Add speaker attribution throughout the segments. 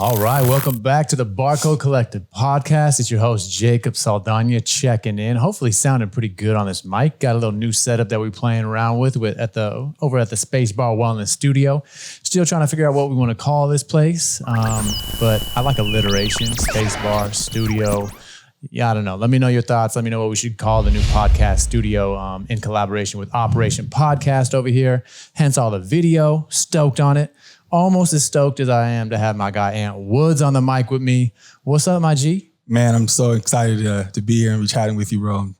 Speaker 1: All right, welcome back to the Barcode Collective podcast. It's your host, Jacob Saldana, checking in. Hopefully sounding pretty good on this mic. Got a little new setup that we're playing around with over at the Spacebar Wellness Studio. Still trying to figure out what we want to call this place, but I like alliteration, Spacebar, Studio. Yeah, I don't know. Let me know your thoughts. Let me know what we should call the new podcast studio in collaboration with Operation Podcast over here. Hence all the video. Stoked on it. Almost as stoked as I am to have my guy Ant Woods on the mic with me. What's up, my G?
Speaker 2: Man, I'm so excited to be here and be chatting with you, bro.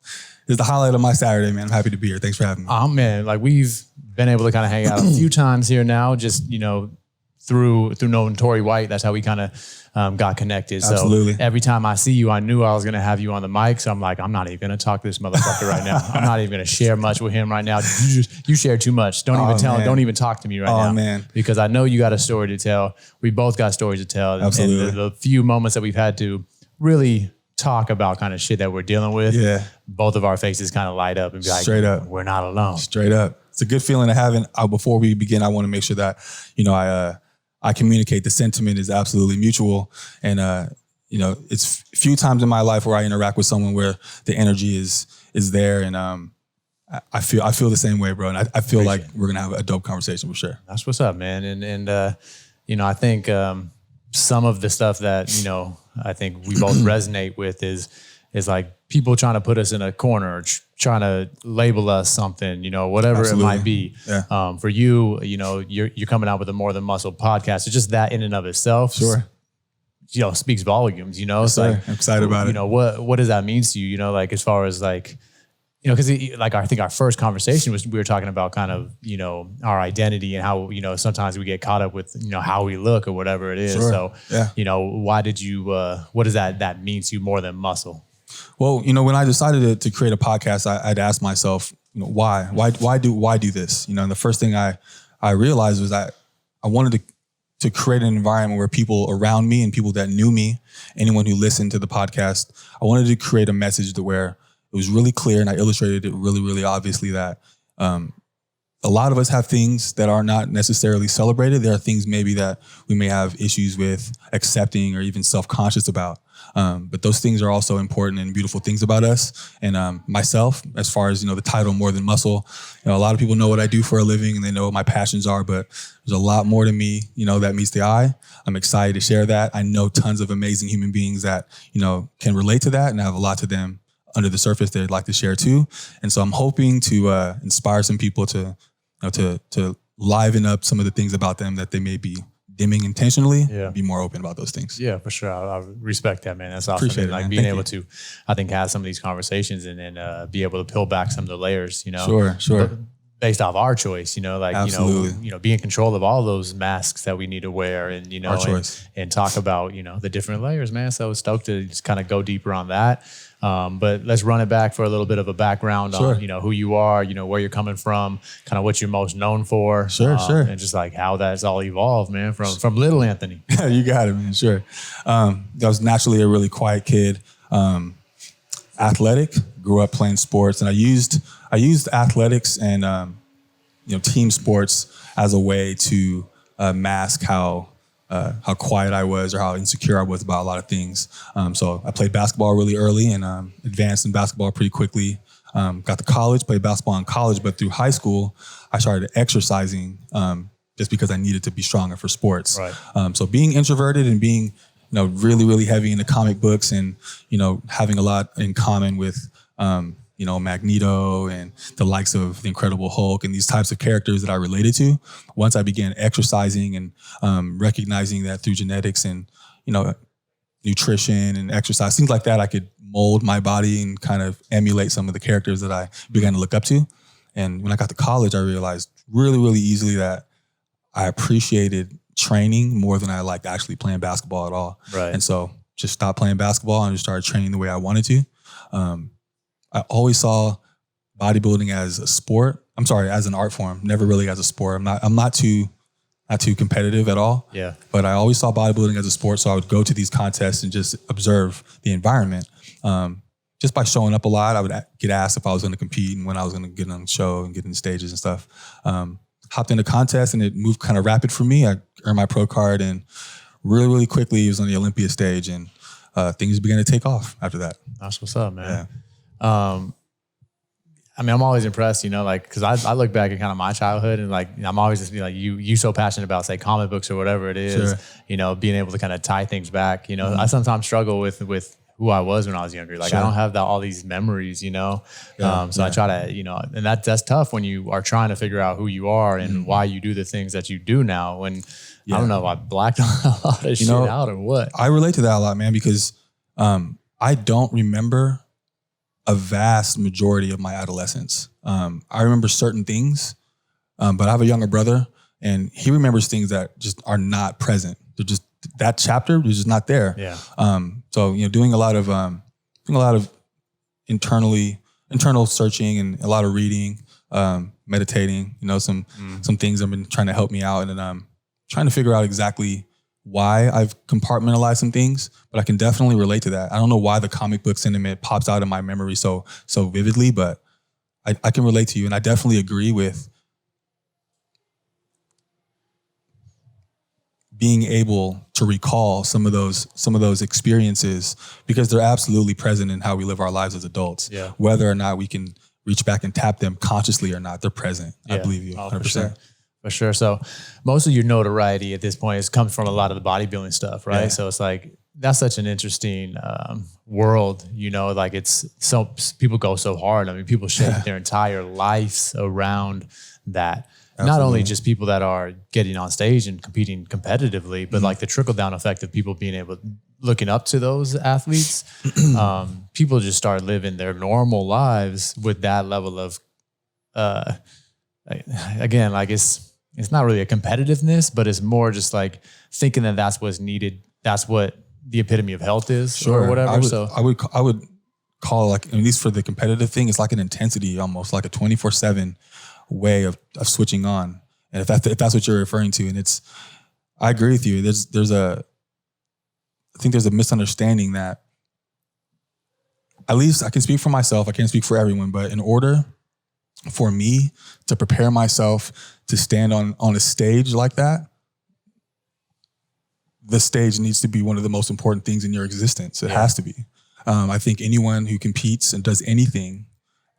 Speaker 2: It's the highlight of my Saturday, man. I'm happy to be here. Thanks for having me.
Speaker 1: Oh, man. Like, we've been able to kind of hang out a few times here now, just, you know, through knowing Tori White. That's how we kind of got connected.
Speaker 2: Absolutely.
Speaker 1: So every time I see you, I knew I was going to have you on the mic. So I'm like, I'm not even going to talk to this motherfucker right now. I'm not even going to share much with him right now. You share too much. Don't even talk to me right now.
Speaker 2: Oh, man.
Speaker 1: Because I know you got a story to tell. We both got stories to tell.
Speaker 2: Absolutely.
Speaker 1: And the few moments that we've had to really talk about kind of shit that we're dealing with, both of our faces kind of light up and be like,
Speaker 2: straight up,
Speaker 1: we're not alone.
Speaker 2: Straight up. It's a good feeling to have. And before we begin, I want to make sure that, you know, I communicate the sentiment is absolutely mutual. And, you know, it's few times in my life where I interact with someone where the energy is there. And I feel the same way, bro. And I feel like we're going to have a dope conversation for sure.
Speaker 1: That's what's up, man. And you know, I think some of the stuff that, you know, I think we both resonate with is like people trying to put us in a corner, trying to label us something, you know, whatever Absolutely. It might be.
Speaker 2: Yeah.
Speaker 1: For you, you know, you're coming out with a More Than Muscle podcast. It's just that in and of itself,
Speaker 2: sure,
Speaker 1: you know, speaks volumes. You know,
Speaker 2: yes,
Speaker 1: it's like
Speaker 2: I'm excited about it.
Speaker 1: You know, what does that mean to you? You know, like as far as like, you know, because like I think our first conversation was we were talking about kind of, you know, our identity and how, you know, sometimes we get caught up with, you know, how we look or whatever it is.
Speaker 2: Sure.
Speaker 1: So,
Speaker 2: yeah.
Speaker 1: You know, why did you? What does that mean to you more than muscle?
Speaker 2: Well, you know, when I decided to create a podcast, I'd ask myself, you know, why do this? You know, and the first thing I realized was that I wanted to create an environment where people around me and people that knew me, anyone who listened to the podcast, I wanted to create a message to where it was really clear, and I illustrated it really, really obviously that a lot of us have things that are not necessarily celebrated. There are things maybe that we may have issues with accepting or even self-conscious about. But those things are also important and beautiful things about us. And myself, as far as, you know, the title More Than Muscle, you know, a lot of people know what I do for a living and they know what my passions are, but there's a lot more to me, you know, that meets the eye. I'm excited to share that. I know tons of amazing human beings that, you know, can relate to that, and I have a lot to them under the surface they'd like to share too. And so I'm hoping to inspire some people to liven up some of the things about them that they may be dimming intentionally. Be more open about those things.
Speaker 1: Yeah, for sure. I respect that, man. That's awesome.
Speaker 2: Appreciate it,
Speaker 1: like
Speaker 2: man.
Speaker 1: being
Speaker 2: Thank
Speaker 1: able
Speaker 2: you.
Speaker 1: to, I think, have some of these conversations and be able to peel back some of the layers, you know.
Speaker 2: Sure.
Speaker 1: Based off our choice, you know, like,
Speaker 2: Absolutely.
Speaker 1: you know, be in control of all those masks that we need to wear and, you know,
Speaker 2: Our choice.
Speaker 1: And talk about, you know, the different layers, man. So stoked to just kind of go deeper on that. But let's run it back for a little bit of a background on, you know, who you are, you know, where you're coming from, kind of what you're most known for.
Speaker 2: Sure.
Speaker 1: And just like how that's all evolved, man, from little Anthony.
Speaker 2: You got it, man. Sure. I was naturally a really quiet kid, athletic, grew up playing sports, and I used athletics and, you know, team sports as a way to mask how quiet I was or how insecure I was about a lot of things. So I played basketball really early and advanced in basketball pretty quickly. Got to college, played basketball in college, but through high school, I started exercising just because I needed to be stronger for sports.
Speaker 1: Right.
Speaker 2: So being introverted and being, you know, really, really heavy into comic books and, you know, having a lot in common with, you know, Magneto and the likes of the Incredible Hulk and these types of characters that I related to. Once I began exercising and recognizing that through genetics and, you know, nutrition and exercise, things like that, I could mold my body and kind of emulate some of the characters that I began to look up to. And when I got to college, I realized really, really easily that I appreciated training more than I liked actually playing basketball at all.
Speaker 1: Right.
Speaker 2: And so just stopped playing basketball and just started training the way I wanted to. I always saw bodybuilding as a sport. I'm sorry, as an art form, never really as a sport. I'm not too competitive at all.
Speaker 1: Yeah.
Speaker 2: But I always saw bodybuilding as a sport, so I would go to these contests and just observe the environment. Just by showing up a lot, I would get asked if I was going to compete and when I was going to get on the show and get in stages and stuff. Hopped into contests and it moved kind of rapid for me. I earned my pro card and really, really quickly, he was on the Olympia stage, and things began to take off after that.
Speaker 1: That's what's up, man. Yeah. I mean, I'm always impressed, you know, like, because I look back at kind of my childhood, and like, I'm always just like, you so passionate about, say, comic books or whatever it is,
Speaker 2: Sure.
Speaker 1: you know, being able to kind of tie things back. You know, I sometimes struggle with who I was when I was younger. Like,
Speaker 2: Sure.
Speaker 1: I don't have all these memories, you know. So I try to, you know, and that's tough when you are trying to figure out who you are and why you do the things that you do now. When I don't know if I blacked a lot of shit out or what.
Speaker 2: I relate to that a lot, man, because I don't remember a vast majority of my adolescence. I remember certain things, but I have a younger brother, and he remembers things that just are not present. They're just, that chapter is just not there.
Speaker 1: Yeah.
Speaker 2: So, you know, doing a lot of internal searching and a lot of reading, meditating, you know, some things have been trying to help me out, and then trying to figure out exactly why I've compartmentalized some things, but I can definitely relate to that. I don't know why the comic book sentiment pops out in my memory so vividly, but I can relate to you. And I definitely agree with being able to recall some of those experiences, because they're absolutely present in how we live our lives as adults.
Speaker 1: Yeah.
Speaker 2: Whether or not we can reach back and tap them consciously or not, they're present.
Speaker 1: Yeah.
Speaker 2: I believe you 100%.
Speaker 1: For sure. For sure. So most of your notoriety at this point comes from a lot of the bodybuilding stuff, right?
Speaker 2: Yeah.
Speaker 1: So it's like, that's such an interesting world, you know, like people go so hard. I mean, people shape their entire lives around that. Absolutely. Not only just people that are getting on stage and competing competitively, but like the trickle down effect of people being looking up to those athletes. People just start living their normal lives with that level of, again, like it's not really a competitiveness, but it's more just like thinking that that's what's needed. That's what the epitome of health is, or whatever.
Speaker 2: I would call, like, at least for the competitive thing, it's like an intensity, almost like a 24/7 way of switching on. And if that's what you're referring to, and I agree with you. I think there's a misunderstanding that, at least I can speak for myself. I can't speak for everyone, but in order for me to prepare myself to stand on a stage like that, the stage needs to be one of the most important things in your existence. It has to be. I think anyone who competes and does anything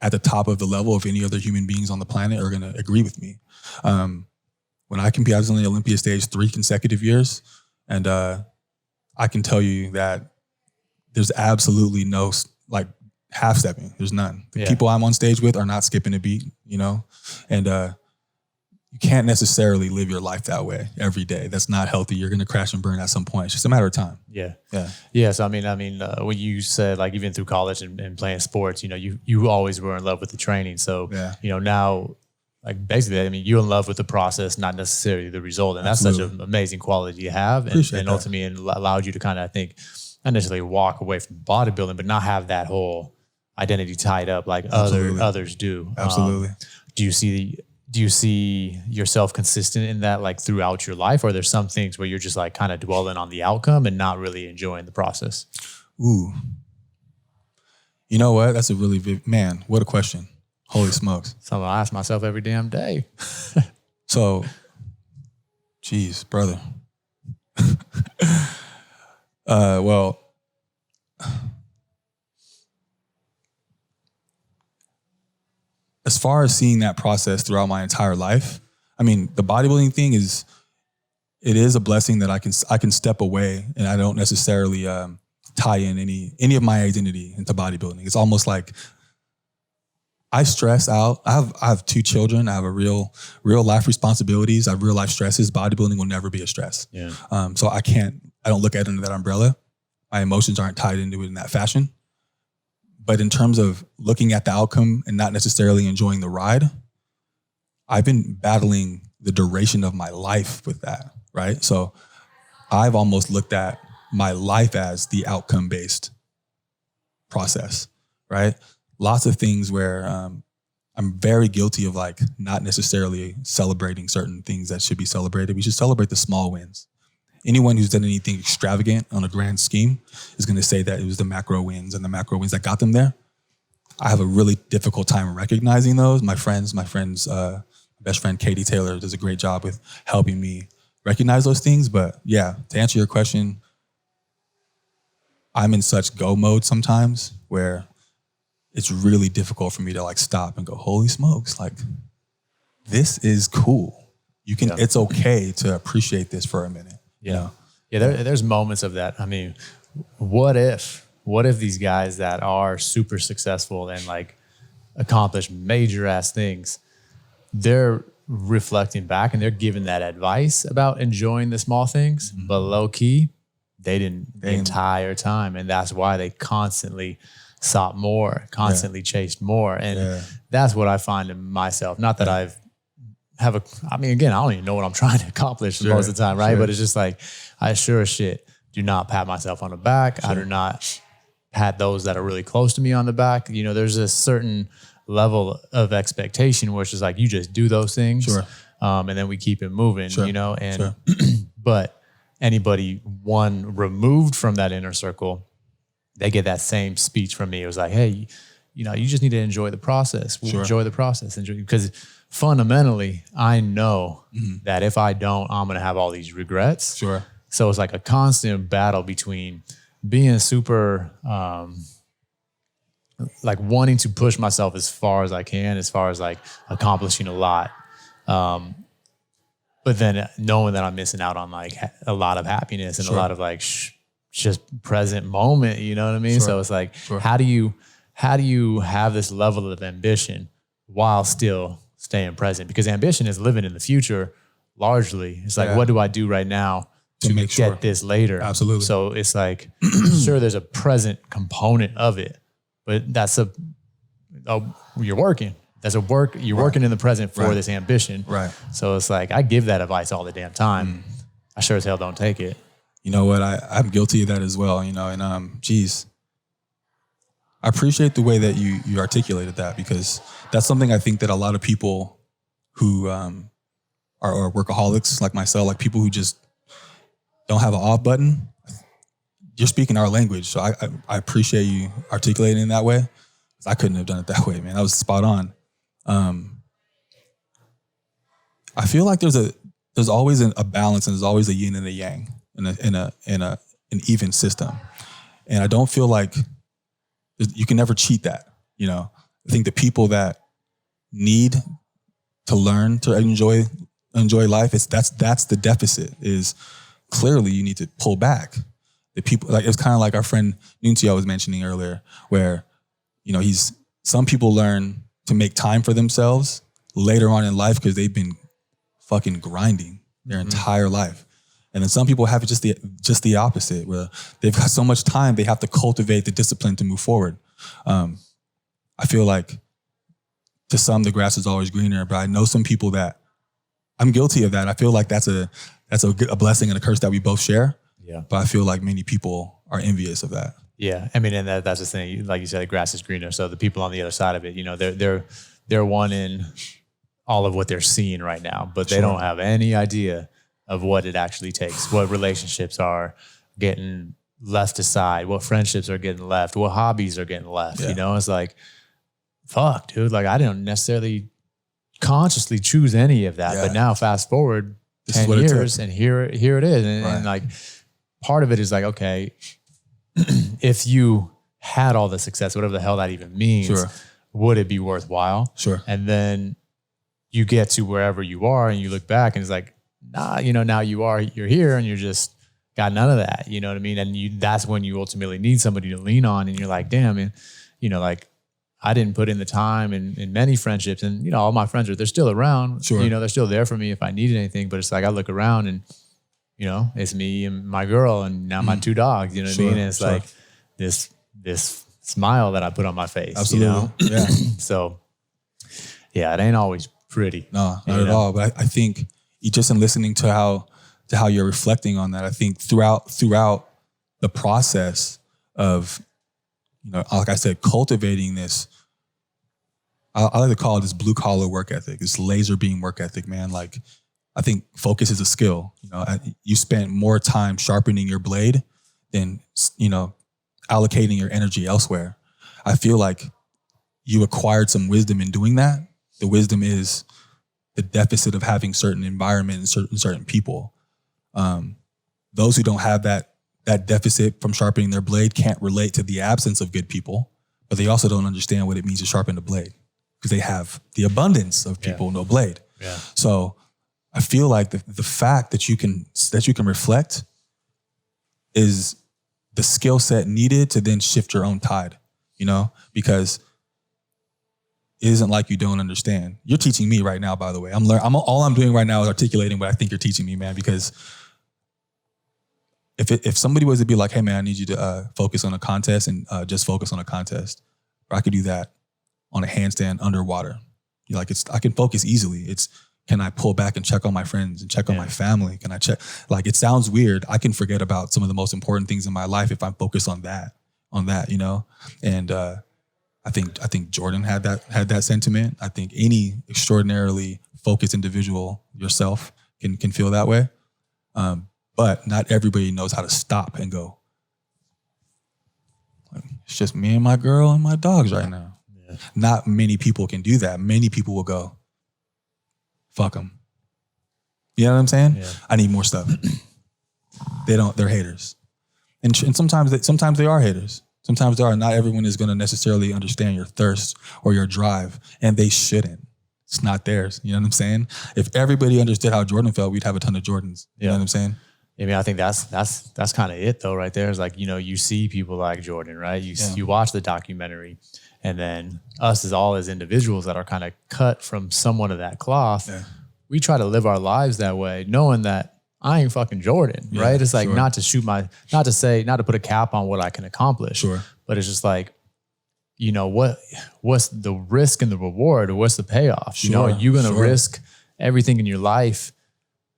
Speaker 2: at the top of the level of any other human beings on the planet are going to agree with me. When I compete, I was on the Olympia stage 3 consecutive years, and I can tell you that there's absolutely no like half-stepping. There's none. The people I'm on stage with are not skipping a beat, you know? And you can't necessarily live your life that way every day. That's not healthy. You're going to crash and burn at some point. It's just a matter of time.
Speaker 1: Yeah.
Speaker 2: Yeah.
Speaker 1: Yeah. So, I mean, when you said, like, even through college and playing sports, you know, you always were in love with the training. So, you know, now, like, basically, I mean, you're in love with the process, not necessarily the result. And that's such an amazing quality you have. And ultimately it allowed you to kind of, I think, not necessarily walk away from bodybuilding, but not have that whole identity tied up like others do.
Speaker 2: Absolutely.
Speaker 1: Do you see yourself consistent in that, like, throughout your life, or there's some things where you're just like kind of dwelling on the outcome and not really enjoying the process?
Speaker 2: Ooh, you know what? That's a really man. What a question. Holy smokes.
Speaker 1: Something I ask myself every damn day.
Speaker 2: So, geez, brother. Well, as far as seeing that process throughout my entire life, I mean, the bodybuilding thing is a blessing that I can step away, and I don't necessarily tie in any of my identity into bodybuilding. It's almost like I stress out. I have 2 children. I have a real life responsibilities. I have real life stresses. Bodybuilding will never be a stress.
Speaker 1: Yeah.
Speaker 2: So I don't look at it under that umbrella. My emotions aren't tied into it in that fashion. But in terms of looking at the outcome and not necessarily enjoying the ride, I've been battling the duration of my life with that, right? So I've almost looked at my life as the outcome-based process, right? Lots of things where I'm very guilty of, like, not necessarily celebrating certain things that should be celebrated. We should celebrate the small wins. Anyone who's done anything extravagant on a grand scheme is going to say that it was the macro wins that got them there. I have a really difficult time recognizing those. My best friend, Katie Taylor, does a great job with helping me recognize those things. But yeah, to answer your question, I'm in such go mode sometimes where it's really difficult for me to like stop and go, holy smokes, like this is cool. You can, it's okay to appreciate this for a minute.
Speaker 1: Yeah.
Speaker 2: You know?
Speaker 1: Yeah. There's moments of that. I mean, what if these guys that are super successful and like accomplish major ass things, they're reflecting back and they're giving that advice about enjoying the small things, but low key, they didn't the entire time. And that's why they constantly sought more, constantly chased more. And that's what I find in myself. Not that I mean, again, I don't even know what I'm trying to accomplish most of the time, right? But it's just like, I sure as shit do not pat myself on the back. I do not pat those that are really close to me on the back. You know, there's a certain level of expectation where it's just like, you just do those things. And then we keep it moving, you know, and, but anybody one removed from that inner circle, they get that same speech from me. It was like, hey, you know, you just need to enjoy the process. Enjoy the process. Because fundamentally, I know that if I don't, I'm going to have all these regrets. So it's like a constant battle between being super, like wanting to push myself as far as I can, as far as like accomplishing a lot. But then knowing that I'm missing out on like a lot of happiness and a lot of like just present moment, you know what I mean? So it's like, how do you have this level of ambition while still staying present? Because ambition is living in the future largely. It's like, what do I do right now to make get this later?
Speaker 2: Absolutely.
Speaker 1: So it's like, sure, there's a present component of it, but that's you're working. That's a work. You're working in the present for this ambition. So it's like, I give that advice all the damn time. I sure as hell don't take it.
Speaker 2: You know what? I'm guilty of that as well, you know, and geez, I appreciate the way that you articulated that, because that's something I think that a lot of people who are workaholics like myself, like people who just don't have an off button, you're speaking our language. So I appreciate you articulating it that way. I couldn't have done it that way, man. That was spot on. I feel like there's always a balance, and there's always a yin and a yang in an even system. And I don't feel like you can never cheat that. You know, I think the people that need to learn to enjoy life, that's the deficit. Is clearly you need to pull back. The people, like, it's kind of like our friend Nuncio was mentioning earlier, where, you know, some people learn to make time for themselves later on in life because they've been fucking grinding their entire life. And then some people have just the opposite, where they've got so much time, they have to cultivate the discipline to move forward. I feel like to some, the grass is always greener, but I know some people that, I'm guilty of that. I feel like that's a blessing and a curse that we both share.
Speaker 1: Yeah.
Speaker 2: But I feel like many people are envious of that.
Speaker 1: Yeah. I mean, and that's the thing, like you said, the grass is greener. So the people on the other side of it, you know, they're wanting all of what they're seeing right now, but they don't have any idea of what it actually takes, what relationships are getting left aside, what friendships are getting left, what hobbies are getting left. You know, it's like, fuck, dude, like I didn't necessarily consciously choose any of that, but now fast forward 10 years and here it is. And like, part of it is like, okay, if you had all the success, whatever the hell that even means, would it be worthwhile? And then you get to wherever you are and you look back and it's like, nah, you know, now you're here and you're just got none of that. You know what I mean? And that's when you ultimately need somebody to lean on, and you're like, damn, man, you know, like I didn't put in the time in many friendships, and you know, all my friends they're still around. You know, they're still there for me if I needed anything. But it's like I look around and, you know, it's me and my girl and now my 2 dogs. You know what I mean? And it's like this smile that I put on my face.
Speaker 2: Absolutely.
Speaker 1: You know? So yeah, it ain't always pretty.
Speaker 2: No, not at all. But I think just in listening to how you're reflecting on that, I think throughout the process of, you know, like I said, cultivating this, I like to call it this blue collar work ethic, this laser beam work ethic, man. Like, I think focus is a skill. You know, you spent more time sharpening your blade than, you know, allocating your energy elsewhere. I feel like you acquired some wisdom in doing that. The wisdom is the deficit of having certain environment and certain people. Those who don't have that deficit from sharpening their blade can't relate to the absence of good people, but they also don't understand what it means to sharpen the blade because they have the abundance of people, no blade.
Speaker 1: Yeah.
Speaker 2: So I feel like the fact that you can reflect is the skill set needed to then shift your own tide, because it isn't like you don't understand. You're teaching me right now, by the way. All I'm doing right now is articulating what I think you're teaching me, man, because if somebody was to be like, hey man, I need you to focus on a contest and just focus on a contest, or I could do that on a handstand underwater. I can focus easily. Can I pull back and check on my friends and check on my family? Can I check? It sounds weird. I can forget about some of the most important things in my life if I'm focused on that, And I think Jordan had that sentiment. I think any extraordinarily focused individual, yourself, can feel that way. But not everybody knows how to stop and go, it's just me and my girl and my dogs right now. Yeah. Not many people can do that. Many people will go, fuck them. You know what I'm saying? Yeah. I need more stuff. They're haters. And sometimes they are haters. Sometimes they are. Not everyone is going to necessarily understand your thirst or your drive, and they shouldn't. It's not theirs. You know what I'm saying? If everybody understood how Jordan felt, we'd have a ton of Jordans. You know what I'm saying?
Speaker 1: I mean, I think that's kind of it though, right there. It's like, you see people like Jordan, right? You watch the documentary, and then us as individuals that are kind of cut from somewhat of that cloth, we try to live our lives that way, knowing that I ain't fucking Jordan, right? It's like not to put a cap on what I can accomplish, but it's just like, what's the risk and the reward, or what's the payoff? Are you going to risk everything in your life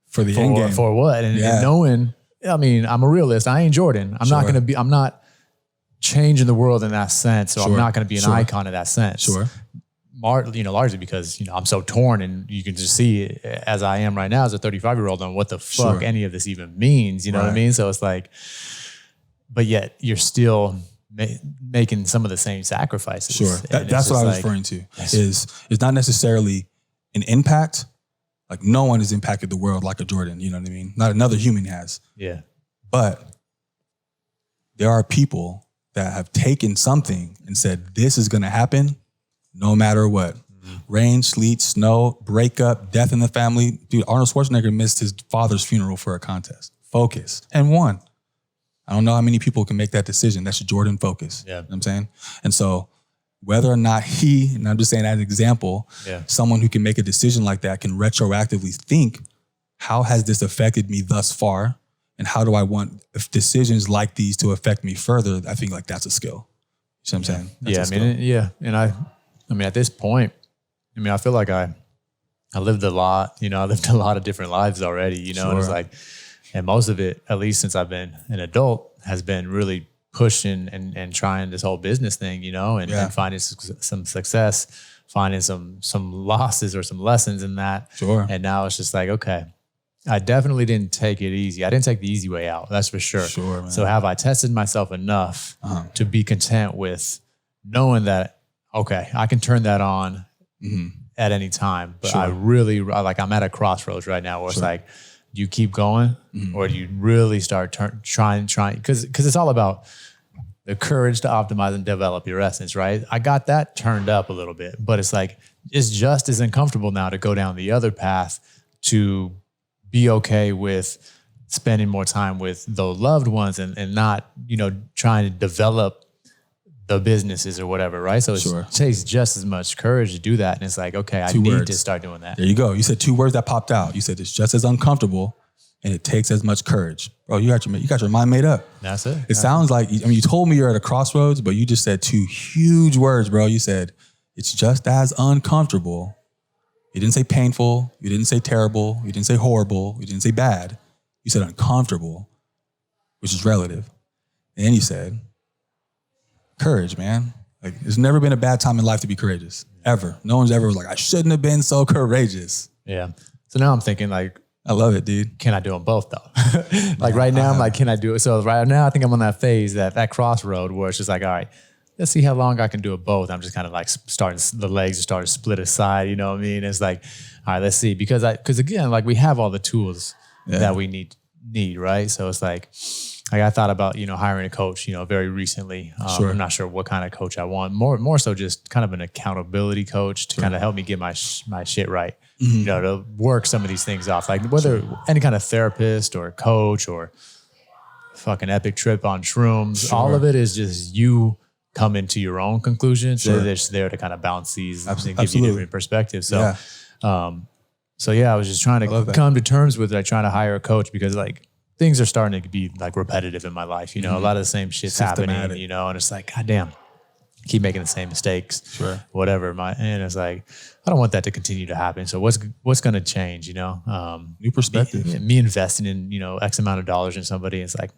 Speaker 2: for the end game?
Speaker 1: For what? And knowing, I mean, I'm a realist. I ain't Jordan. I'm not changing the world in that sense. So I'm not going to be an icon in that sense. Largely because, I'm so torn, and you can just see as I am right now as a 35-year-old on what the fuck any of this even means. You know what I mean? So it's like, but yet you're still making some of the same sacrifices.
Speaker 2: That's what I was referring to. It's not necessarily an impact. Like, no one has impacted the world like a Jordan. You know what I mean? Not another human has.
Speaker 1: Yeah.
Speaker 2: But there are people that have taken something and said, this is going to happen no matter what. Rain, sleet, snow, breakup, death in the family. Dude, Arnold Schwarzenegger missed his father's funeral for a contest. Focus. And won. I don't know how many people can make that decision. That's Jordan focus.
Speaker 1: Yeah.
Speaker 2: You know what I'm saying? And so whether or not and I'm just saying as an example, someone who can make a decision like that can retroactively think, how has this affected me thus far? And how do I want decisions like these to affect me further? I think that's a skill. You know what I'm saying? That's
Speaker 1: And I mean, at this point, I feel like I lived a lot, I lived a lot of different lives already, and it's like, and most of it, at least since I've been an adult, has been really pushing and trying this whole business thing, and finding some success, finding some losses or some lessons in that. And now it's just like, okay, I definitely didn't take it easy. I didn't take the easy way out. That's for sure.
Speaker 2: Man.
Speaker 1: So have I tested myself enough to be content with knowing that, okay, I can turn that on at any time, but I'm at a crossroads right now where it's like, do you keep going or do you really start trying? Because it's all about the courage to optimize and develop your essence, right? I got that turned up a little bit, but it's like, it's just as uncomfortable now to go down the other path, to be okay with spending more time with the loved ones and not, trying to develop the businesses or whatever, right? So it takes just as much courage to do that. And it's like, okay, I need to start doing that.
Speaker 2: There you go. You said 2 words that popped out. You said it's just as uncomfortable and it takes as much courage. Bro, you got your mind made up.
Speaker 1: That's it.
Speaker 2: It sounds like, you told me you're at a crossroads, but you just said 2 huge words, bro. You said it's just as uncomfortable. You didn't say painful. You didn't say terrible. You didn't say horrible. You didn't say bad. You said uncomfortable, which is relative. And you said courage, man. Like, there's never been a bad time in life to be courageous, ever. No one's ever like, I shouldn't have been so courageous.
Speaker 1: Yeah. So now I'm thinking like,
Speaker 2: I love it, dude.
Speaker 1: Can I do them both though? Like right now, I'm like, can I do it? So right now, I think I'm on that phase, that crossroad where it's just like, all right, let's see how long I can do it both. I'm just kind of like the legs are starting to split aside. You know what I mean? It's like, all right, let's see. Because again, like we have all the tools that we need need, right? So it's like I thought about, hiring a coach, very recently.
Speaker 2: Sure.
Speaker 1: I'm not sure what kind of coach I want. More so just kind of an accountability coach to kind of help me get my shit right. To work some of these things off, like whether any kind of therapist or coach or fucking epic trip on shrooms, all of it is just you come into your own conclusions. They're just there to kind of bounce these and give you different perspectives. So, I was just trying to come to terms with it, trying to hire a coach because like things are starting to be like repetitive in my life. A lot of the same shit's happening, and it's like, God damn, keep making the same mistakes, whatever. And it's like, I don't want that to continue to happen. So what's going to change,
Speaker 2: New perspective.
Speaker 1: Me investing in, X amount of dollars in somebody. It's like,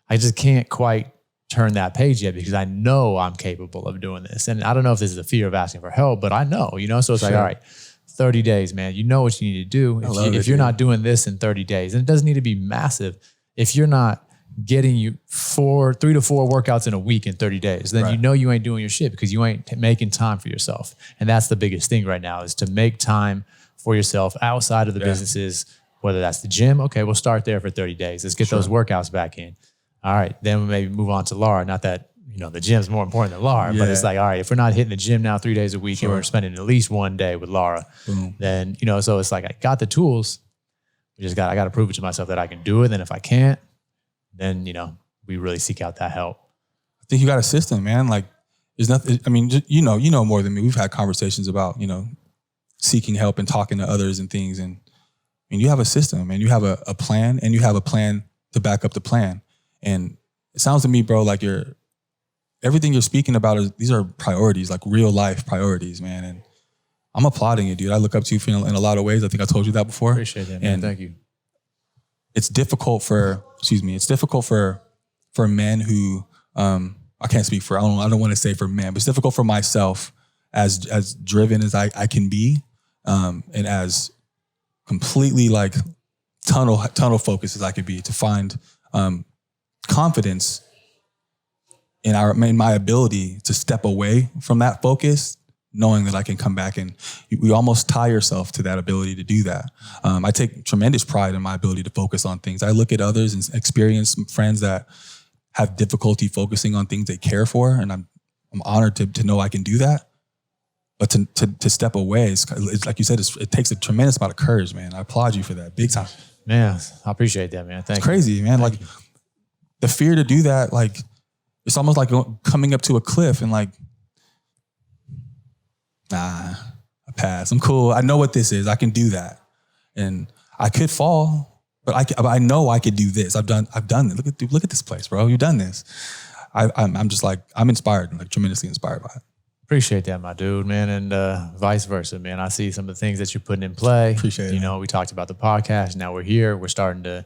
Speaker 1: I just can't quite turn that page yet because I know I'm capable of doing this. And I don't know if this is a fear of asking for help, but I know, so it's like, all right, 30 days, man, you know what you need to do. If you're not doing this in 30 days, and it doesn't need to be massive. If you're not getting you 3 to 4 workouts in a week in 30 days, then you ain't doing your shit because you ain't making time for yourself. And that's the biggest thing right now is to make time for yourself outside of the businesses, whether that's the gym. Okay, we'll start there for 30 days. Let's get those workouts back in. All right, then we maybe move on to Laura. Not that, the gym's more important than Laura, but it's like, all right, if we're not hitting the gym now 3 days a week and we're spending at least one day with Laura, then, so it's like, I got the tools. I got to prove it to myself that I can do it. And if I can't, then, we really seek out that help.
Speaker 2: I think you got a system, man. Like there's nothing, I mean, more than me. We've had conversations about, seeking help and talking to others and things. And you have a system and you have a plan and you have a plan to back up the plan. And it sounds to me, bro, like everything you're speaking about these are priorities, like real life priorities, man. And I'm applauding you, dude. I look up to you in a lot of ways. I think I told you that before.
Speaker 1: Appreciate that, man. Thank you.
Speaker 2: It's difficult for men who, I can't speak for, I don't want to say for men, but it's difficult for myself as driven as I can be, and as completely like tunnel focused as I could be to find, confidence in my ability to step away from that focus, knowing that I can come back, and we almost tie yourself to that ability to do that. I take tremendous pride in my ability to focus on things. I look at others and experience friends that have difficulty focusing on things they care for, and I'm honored to know I can do that. But to step away, it's like you said, it takes a tremendous amount of courage, man. I applaud you for that, big time.
Speaker 1: Man, I appreciate that, man. Thank you.
Speaker 2: It's crazy, man. Like the fear to do that, like it's almost like coming up to a cliff and like, nah, I pass. I'm cool. I know what this is. I can do that. And I could fall, but I know I could do this. I've done it. Look at this place, bro. You've done this. I'm just like, I'm inspired, like tremendously inspired by it.
Speaker 1: Appreciate that, my dude, man. And vice versa, man. I see some of the things that you're putting in play.
Speaker 2: Appreciate it.
Speaker 1: We talked about the podcast. Now we're here. We're starting to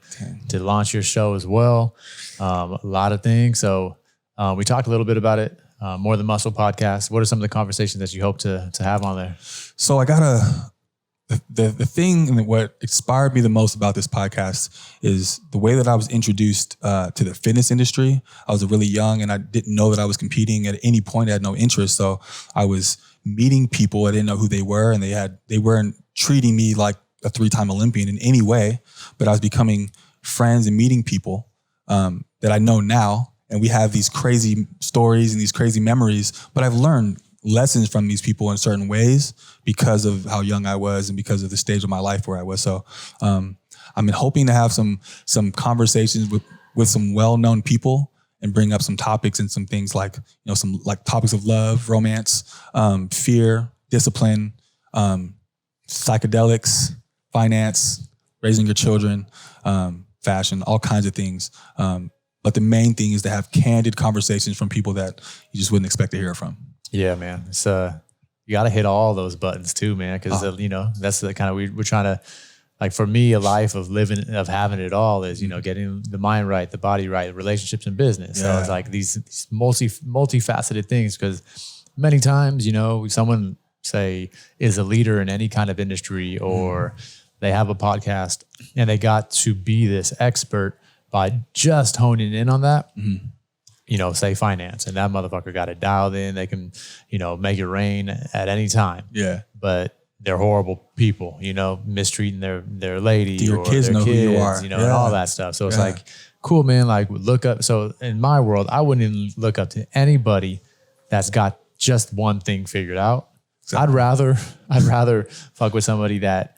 Speaker 1: launch your show as well. A lot of things. So we talked a little bit about it. More Than Muscle podcast. What are some of the conversations that you hope to have on there? So I got the thing, and what inspired me the most about this podcast is the way that I was introduced to the fitness industry. I was really young and I didn't know that I was competing at any point. I had no interest. So I was meeting people. I didn't know who they were, and they weren't treating me like a 3-time Olympian in any way, but I was becoming friends and meeting people that I know now. And we have these crazy stories and these crazy memories, but I've learned lessons from these people in certain ways because of how young I was and because of the stage of my life where I was. So I'm hoping to have some conversations with some well-known people and bring up some topics and some things like, some like topics of love, romance, fear, discipline, psychedelics, finance, raising your children, fashion, all kinds of things. But the main thing is to have candid conversations from people that you just wouldn't expect to hear from. Yeah, man. It's you got to hit all those buttons too, man. Because that's the kind of we're trying to, like, for me, a life of having it all is getting the mind right, the body right, relationships and business. Yeah. So it's like these multifaceted things. Because many times, someone say is a leader in any kind of industry, or they have a podcast and they got to be this expert by just honing in on that, say finance, and that motherfucker got it dialed in. They can, make it rain at any time. Yeah. But they're horrible people, you know, mistreating their lady
Speaker 2: Your
Speaker 1: or
Speaker 2: kids
Speaker 1: their
Speaker 2: know
Speaker 1: kids,
Speaker 2: who you are.
Speaker 1: you know, and all that stuff. So it's like, cool, man, like look up. So in my world, I wouldn't even look up to anybody that's got just one thing figured out. Exactly. I'd rather fuck with somebody that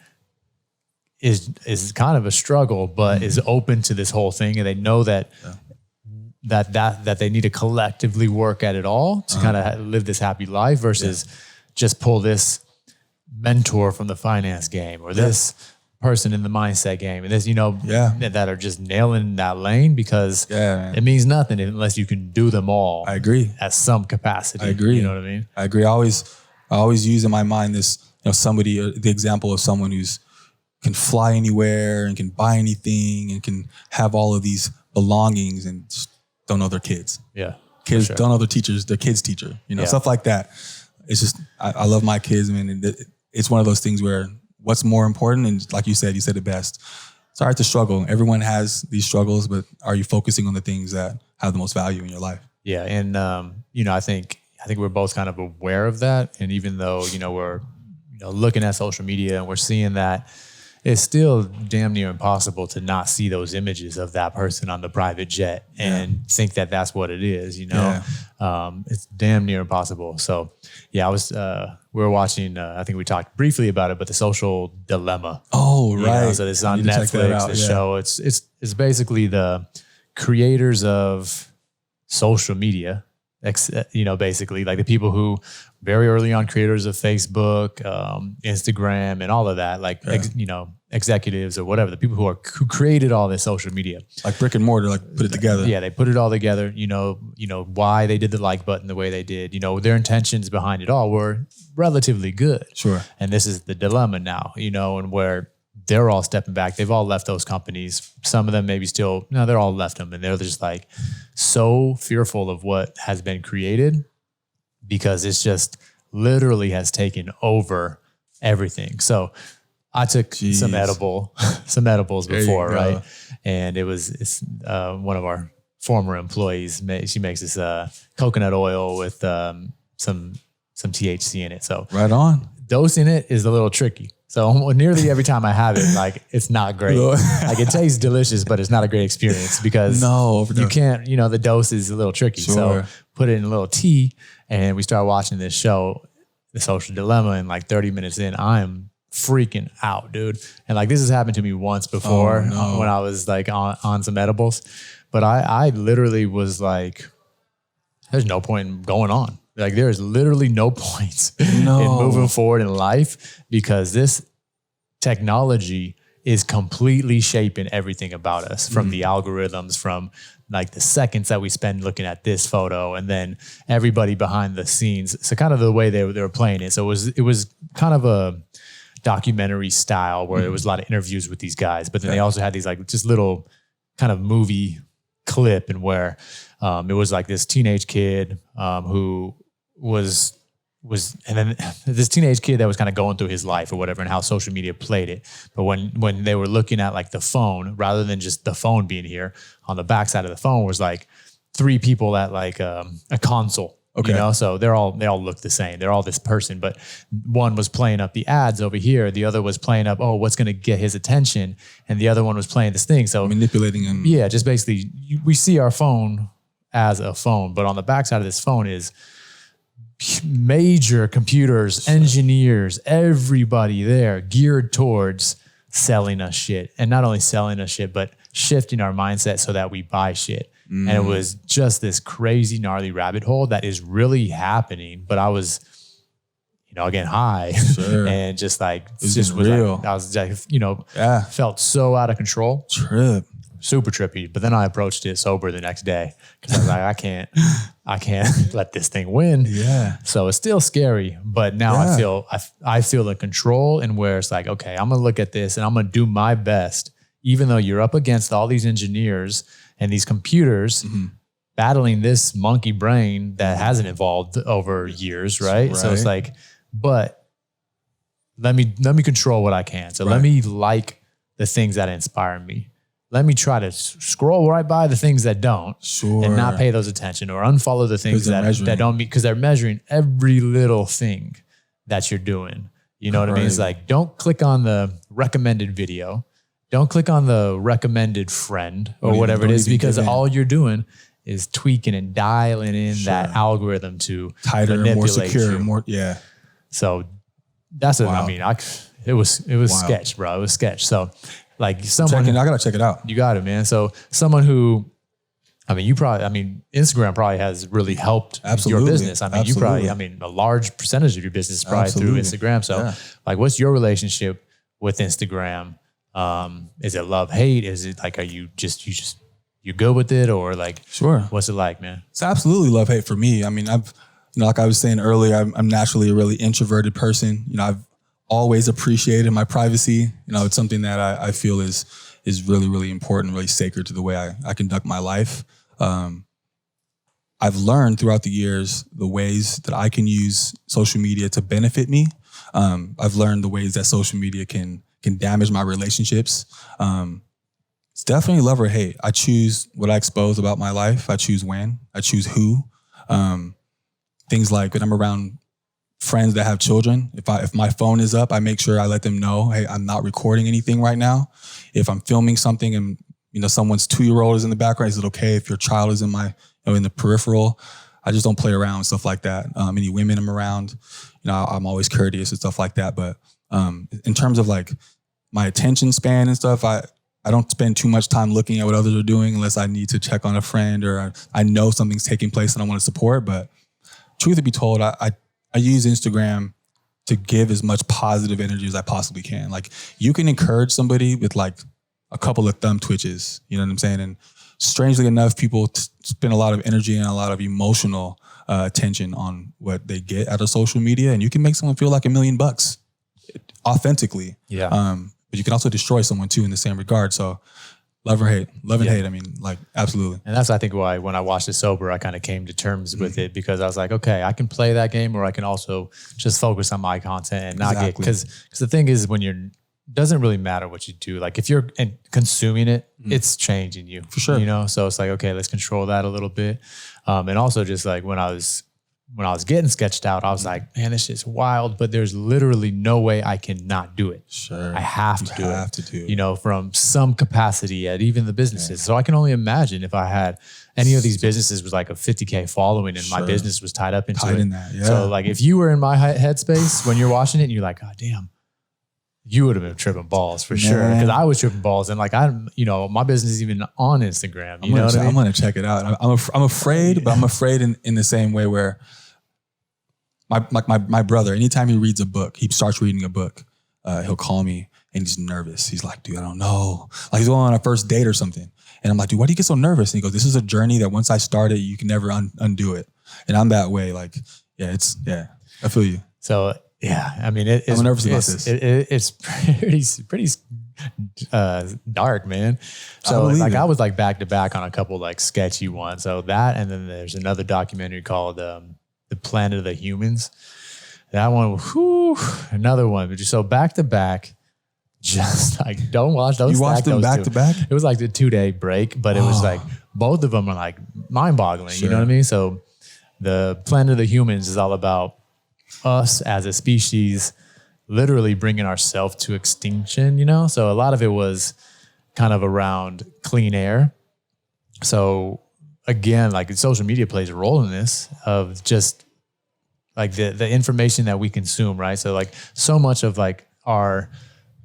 Speaker 1: is kind of a struggle, but is open to this whole thing, and they know that that they need to collectively work at it all to kind of live this happy life versus just pull this mentor from the finance game or this person in the mindset game and this, you know, that are just nailing that lane because it means nothing unless you can do them all.
Speaker 2: I agree.
Speaker 1: At some capacity.
Speaker 2: I agree.
Speaker 1: You know what I mean?
Speaker 2: I agree. I always use in my mind this, you know, somebody, the example of someone who's can fly anywhere and can buy anything and can have all of these belongings and just don't know their kids.
Speaker 1: Yeah.
Speaker 2: Kids don't know their teachers, their kids' teacher, you know, stuff like that. It's just, I love my kids, man. And it's one of those things where what's more important, and like you said it best. It's all right to struggle. Everyone has these struggles, but are you focusing on the things that have the most value in your life? Yeah.
Speaker 1: And, you know, I think we're both kind of aware of that. And even though, you know, we're, you know, looking at social media and we're seeing that, it's still damn near impossible to not see those images of that person on the private jet and think that that's what it is, you know? It's damn near impossible. So yeah, we were watching, I think we talked briefly about it, but The Social Dilemma.
Speaker 2: Oh, right.
Speaker 1: Know? So this is on Netflix, the show. It's basically the creators of social media, you know, basically like the people who very early on creators of Facebook, Instagram and all of that, like, you know, executives or whatever, the people who created all this social media.
Speaker 2: Like brick and mortar, like put it together.
Speaker 1: Yeah, they put it all together, you know, why they did the like button the way they did, you know, their intentions behind it all were relatively good.
Speaker 2: Sure.
Speaker 1: And this is the dilemma now, you know, and where they're all stepping back. They've all left those companies. Some of them maybe still, no, they're all left them. And they're just like so fearful of what has been created because it's just literally has taken over everything. So I took some edibles before, right? And it's one of our former employees. She makes this coconut oil with some THC in it. So
Speaker 2: right on.
Speaker 1: Dosing it is a little tricky. So nearly every time I have it, like it's not great. Like it tastes delicious, but it's not a great experience because you can't, you know, the dose is a little tricky. Sure. So put it in a little tea and we start watching this show, The Social Dilemma, and like 30 minutes in, I'm freaking out, dude. And like this has happened to me once before when I was like on some edibles, but I literally was like, there's no point in going on. Like there is literally no point in moving forward in life because this technology is completely shaping everything about us, from the algorithms, from like the seconds that we spend looking at this photo, and then everybody behind the scenes. So kind of the way they were playing it. So it was kind of a documentary style where there was a lot of interviews with these guys, but then they also had these like just little kind of movie clip, and where it was like this teenage kid who was and then this teenage kid that was kind of going through his life or whatever, and how social media played it. But when they were looking at like the phone, rather than just the phone being here, on the backside of the phone was like three people at like a console. Okay. You know, so they all look the same. They're all this person, but one was playing up the ads over here. The other was playing up, what's going to get his attention. And the other one was playing this thing. So
Speaker 2: manipulating him.
Speaker 1: Yeah. Just basically we see our phone as a phone, but on the backside of this phone is major computers, engineers, everybody there geared towards selling us shit. And not only selling us shit, but shifting our mindset so that we buy shit. And it was just this crazy, gnarly rabbit hole that is really happening. But I was, you know, again, high and just like, it just was real. Like, I was like, you know, felt so out of control. Super trippy. But then I approached it sober the next day because I was like, I can't let this thing win. Yeah. So it's still scary, but now I feel the control, and where it's like, okay, I'm going to look at this and I'm going to do my best, even though you're up against all these engineers and these computers battling this monkey brain that hasn't evolved over years, right? So it's like, but let me control what I can. So let me like the things that inspire me. Let me try to scroll right by the things that don't and not pay those attention, or unfollow the things that don't, because they're measuring every little thing that you're doing. You know what I mean? It's like, don't click on the recommended video. Don't click on the recommended friend or whatever it is, because all you're doing is tweaking and dialing in that algorithm to
Speaker 2: tighter, more secure,
Speaker 1: you.
Speaker 2: more, yeah.
Speaker 1: So that's what I mean. It was sketch, bro. It was sketch. So like someone,
Speaker 2: I gotta check it out.
Speaker 1: You got it, man. So someone who, Instagram probably has really helped your business. You probably, a large percentage of your business is probably through Instagram. So like, what's your relationship with Instagram? Is it love, hate? Is it like, are you you good with it, or like, what's it like, man?
Speaker 2: It's absolutely love, hate for me. I mean, like I was saying earlier, I'm naturally a really introverted person. I've always appreciated my privacy. It's something that I feel is really, really important, really sacred to the way I conduct my life. I've learned throughout the years the ways that I can use social media to benefit me. I've learned the ways that social media can damage my relationships. It's definitely love or hate. I choose what I expose about my life. I choose when. I choose who. Things like when I'm around friends that have children, if my phone is up, I make sure I let them know, hey, I'm not recording anything right now. If I'm filming something and someone's 2-year-old is in the background, is it okay if your child is in in the peripheral? I just don't play around with stuff like that. Any women I'm around, I'm always courteous and stuff like that. But in terms of like my attention span and stuff, I don't spend too much time looking at what others are doing unless I need to check on a friend or I know something's taking place and I want to support. But truth be told, I use Instagram to give as much positive energy as I possibly can. Like, you can encourage somebody with like a couple of thumb twitches, you know what I'm saying? And strangely enough, people spend a lot of energy and a lot of emotional attention on what they get out of social media. And you can make someone feel like $1 million authentically. Yeah. But you can also destroy someone too in the same regard. So love or hate, love and hate. I mean, like, absolutely.
Speaker 1: And that's, I think, why when I watched it sober, I kind of came to terms with it, because I was like, okay, I can play that game, or I can also just focus on my content and not get, because the thing is, when doesn't really matter what you do. Like, if you're consuming it, it's changing you. For sure. So it's like, okay, let's control that a little bit. And also just like when I was getting sketched out, I was like, man, this shit's wild, but there's literally no way I can not do it. Sure. I have to do it. From some capacity at even the businesses. So I can only imagine if I had any of these businesses was like a 50K following and my business was tied up into it. So like, if you were in my headspace when you're watching it and you're like, God damn, you would have been tripping balls for sure. Because I was tripping balls, and like, my business is even on Instagram. You know what I mean?
Speaker 2: I'm going to check it out. I'm afraid, but I'm afraid in the same way where my brother, anytime he reads a book, he starts reading a book, he'll call me and he's nervous. He's like, dude, I don't know. Like, he's going on a first date or something. And I'm like, dude, why do you get so nervous? And he goes, this is a journey that once I started, you can never undo it. And I'm that way. Like, I feel you.
Speaker 1: So, yeah, I mean, I'm nervous about this. It's pretty dark, man. So like, I was like back to back on a couple like sketchy ones. So that, and then there's another documentary called The Planet of the Humans. That one, another one. So back to back, just like, don't watch those.
Speaker 2: You watched them back to back?
Speaker 1: It was like the 2-day break, but it was like, both of them are like mind boggling. Sure. You know what I mean? So The Planet of the Humans is all about us as a species literally bringing ourselves to extinction, So a lot of it was kind of around clean air. So again, like, social media plays a role in this, of just like the information that we consume, right? So like, so much of like our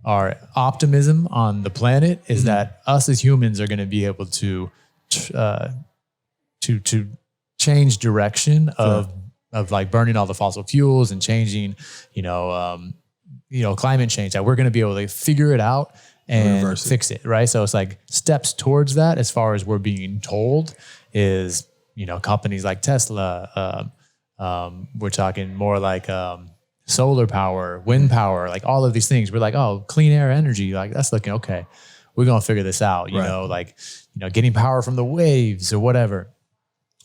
Speaker 1: optimism on the planet is that us as humans are going to be able to change direction of like burning all the fossil fuels and changing, climate change, that we're going to be able to figure it out and fix it. Right. So it's like steps towards that, as far as we're being told, is, companies like Tesla, we're talking more like, solar power, wind power, like all of these things. We're like, oh, clean air energy. Like, that's looking okay. We're going to figure this out, getting power from the waves or whatever.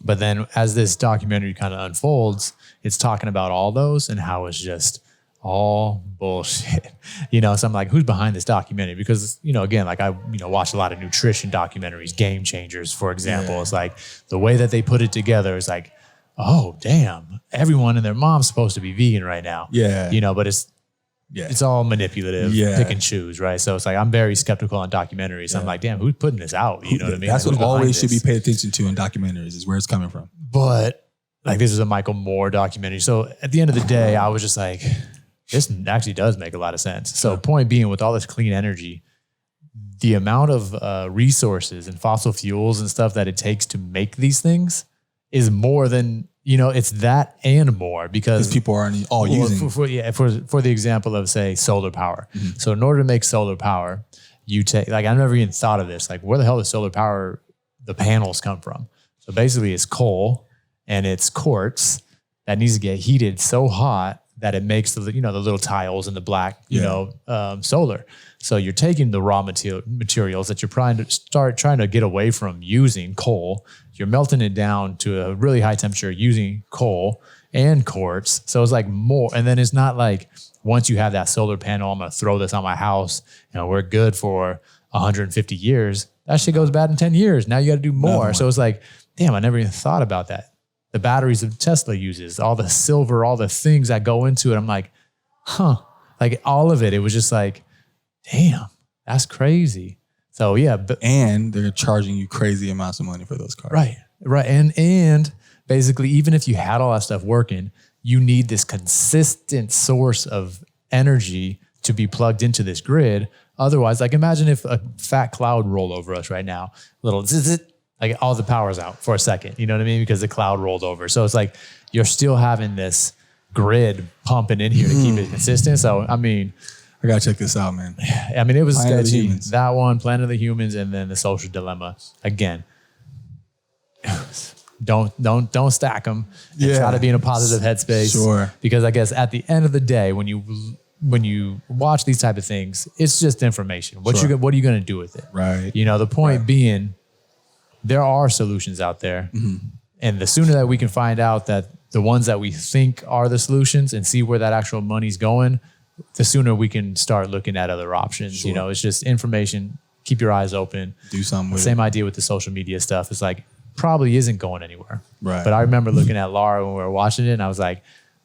Speaker 1: But then as this documentary kind of unfolds, it's talking about all those and how it's just all bullshit. So I'm like, who's behind this documentary? Because, again, like, I, watch a lot of nutrition documentaries, Game Changers, for example. Yeah. It's like the way that they put it together is like, oh, damn, everyone and their mom's supposed to be vegan right now. Yeah. But it's it's all manipulative, pick and choose, right? So it's like, I'm very skeptical on documentaries. I'm like, damn, who's putting this out? You know what I mean?
Speaker 2: That's
Speaker 1: like,
Speaker 2: what always should be paid attention to in documentaries, is where it's coming from.
Speaker 1: But like, this is a Michael Moore documentary. So at the end of the day, I was just like, this actually does make a lot of sense. So point being, with all this clean energy, the amount of resources and fossil fuels and stuff that it takes to make these things is more than, it's that and more, because
Speaker 2: people aren't all using.
Speaker 1: For the example of, say, solar power. Mm-hmm. So in order to make solar power, you take, like, I never even thought of this. Like, where the hell does solar power, the panels come from? So basically it's coal and it's quartz that needs to get heated so hot that it makes the little tiles and the black, solar. So you're taking the raw materials that you're trying to get away from using coal. You're melting it down to a really high temperature using coal and quartz. So it's like more. And then it's not like, once you have that solar panel, I'm going to throw this on my house and we're good for 150 years. That shit goes bad in 10 years. Now you got to do more. So it's like, damn, I never even thought about that. The batteries that Tesla uses, all the silver, all the things that go into it. I'm like, like all of it. It was just like, damn, that's crazy. So yeah.
Speaker 2: And they're charging you crazy amounts of money for those cars.
Speaker 1: Right. And basically, even if you had all that stuff working, you need this consistent source of energy to be plugged into this grid. Otherwise, like, imagine if a fat cloud rolled over us right now, little zzz, like all the power's out for a second, you know what I mean? Because the cloud rolled over. So it's like, you're still having this grid pumping in here to keep it consistent. So, I mean,
Speaker 2: I gotta check this out, man.
Speaker 1: I mean, it was sketchy. That one, Planet of the Humans, and then The Social Dilemma. Again, don't stack them. Try to be in a positive headspace.
Speaker 2: Sure.
Speaker 1: Because I guess at the end of the day, when you watch these type of things, it's just information. What are you going to do with it?
Speaker 2: Right.
Speaker 1: The point being, there are solutions out there. Mm-hmm. And the sooner that we can find out that the ones that we think are the solutions and see where that actual money's going, the sooner we can start looking at other options. Sure. It's just information. Keep your eyes open.
Speaker 2: Do something with it.
Speaker 1: Same idea with the social media stuff. It's like, probably isn't going anywhere.
Speaker 2: Right.
Speaker 1: But I remember looking at Laura when we were watching it, and I was like,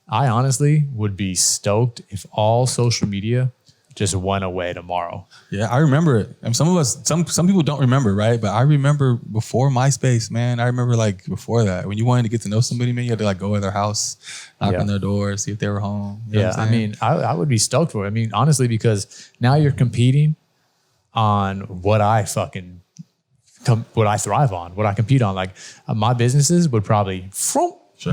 Speaker 1: I honestly would be stoked if all social media just went away tomorrow.
Speaker 2: Yeah, I remember it. And some people don't remember, right? But I remember before MySpace, man. I remember like before that, when you wanted to get to know somebody, man, you had to like go to their house, knock on their door, see if they were home. You know what I'm saying?
Speaker 1: I mean, I would be stoked for it. I mean, honestly, because now you're competing on what I thrive on, what I compete on. Like my businesses would probably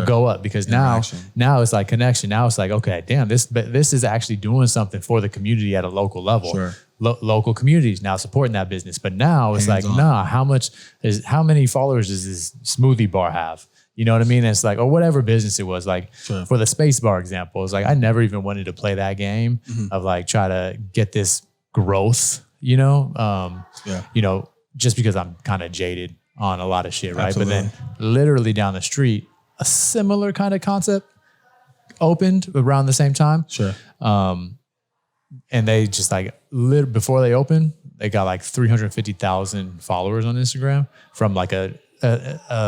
Speaker 1: go up, because now it's like connection. Now it's like, okay, damn, this is actually doing something for the community at a local level.
Speaker 2: Sure.
Speaker 1: Local communities now supporting that business. But now it's like, how many followers does this smoothie bar have? You know what I mean? And it's like, or whatever business it was, like for the space bar example, it's like, I never even wanted to play that game of like, try to get this growth, just because I'm kind of jaded on a lot of shit. Right. Absolutely. But then literally down the street, a similar kind of concept opened around the same time.
Speaker 2: Sure.
Speaker 1: And they just like, before they opened, they got like 350,000 followers on Instagram from like a